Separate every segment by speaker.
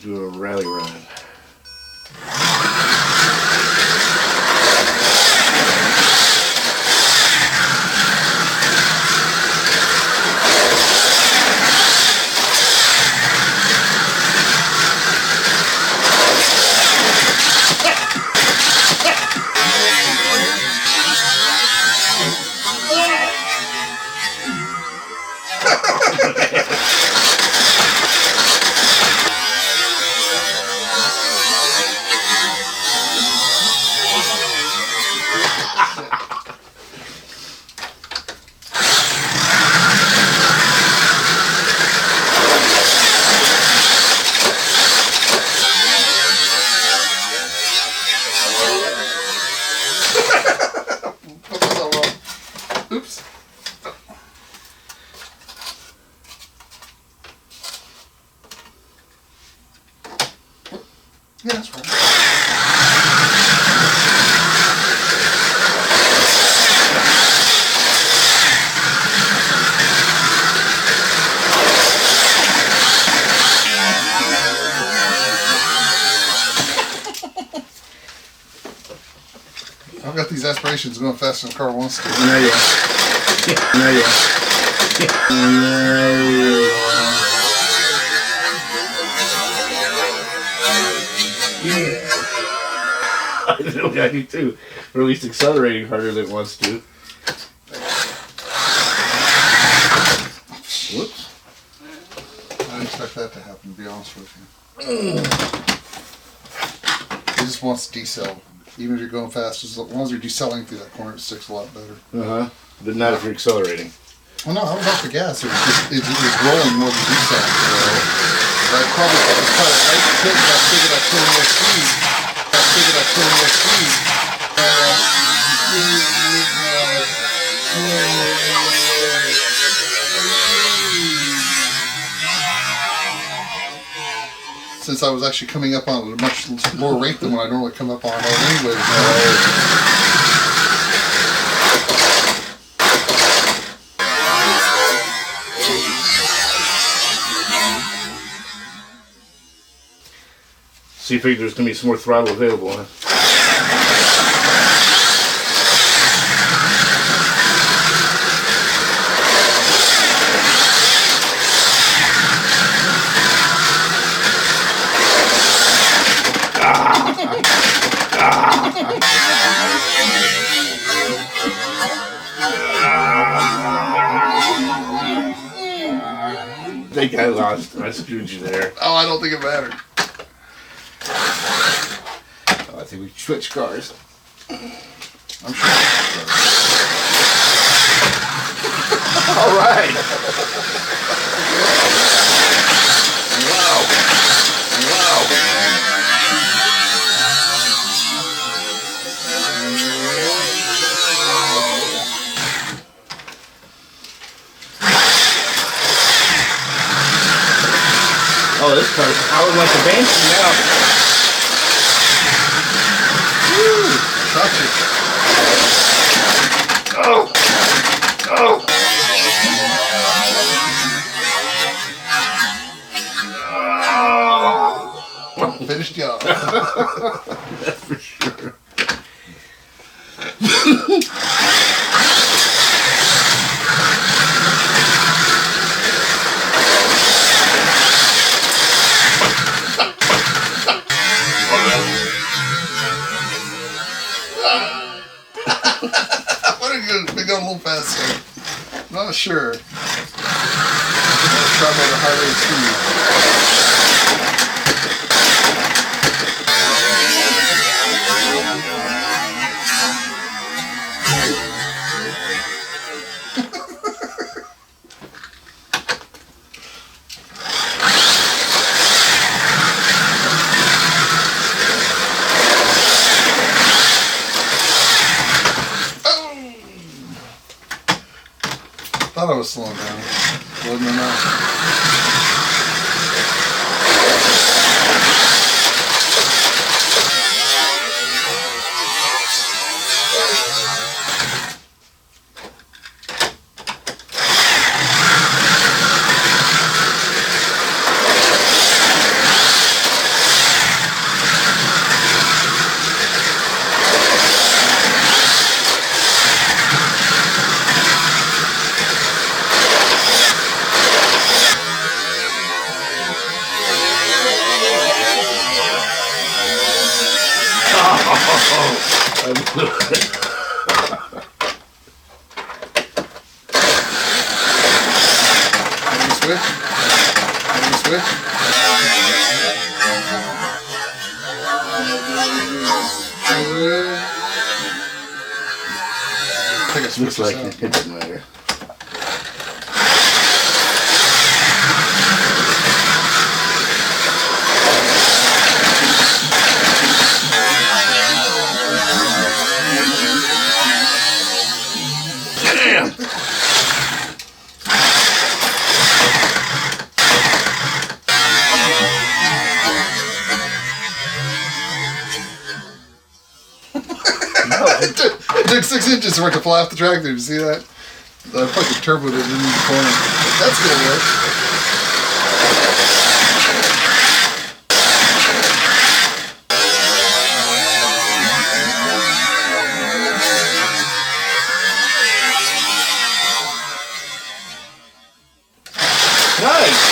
Speaker 1: Do a rally run.
Speaker 2: Oops. Yeah, that's right. I've got these aspirations going faster than the car wants to.
Speaker 1: Yeah. I know I do too. Or at least accelerating harder than it wants to. Whoops.
Speaker 2: I didn't expect that to happen, to be honest with you. It just wants to decel. Even if you're going fast, as long as you're decelerating through that corner, it sticks a lot better.
Speaker 1: But not if you're accelerating.
Speaker 2: Well, no, I was off the gas. It was rolling more than decelerating. So I probably was kind of right kick. I figured I'd put in more speed. Since I was actually coming up on it at a much lower rate than when I normally come up on it anyway.
Speaker 1: So you figure there's going to be some more throttle available, huh? I think I lost. I screwed you there.
Speaker 2: Oh, I don't think it mattered.
Speaker 1: Oh, I think we switched cars.
Speaker 2: I'm sure.
Speaker 1: All right. Wow. Oh, this car's howling like a banshee now.
Speaker 2: Woo! Touch it.
Speaker 1: Oh!
Speaker 2: Finished job.
Speaker 1: That's for sure.
Speaker 2: We go a little faster. Not sure. Let's try about a high rate of speed. I thought I was slowing down. Wasn't enough.
Speaker 1: I blew it.
Speaker 2: Switch. Switch. I think I switched
Speaker 1: Looks like
Speaker 2: this
Speaker 1: it doesn't matter. Damn!
Speaker 2: It took 6 inches for it to fly off the tractor. Did you see that? The fucking turbo that didn't in the corner. That's gonna work.
Speaker 1: Nice!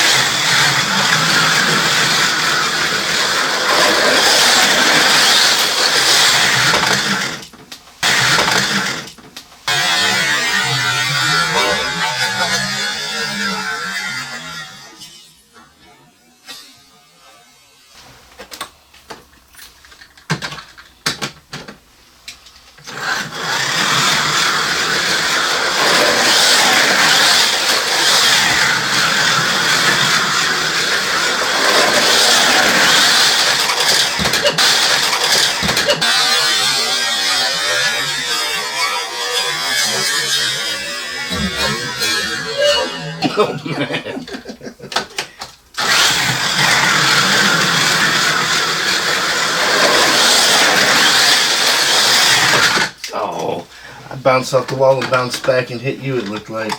Speaker 1: Oh man. Oh, I bounced off the wall and bounced back and hit you, it looked like.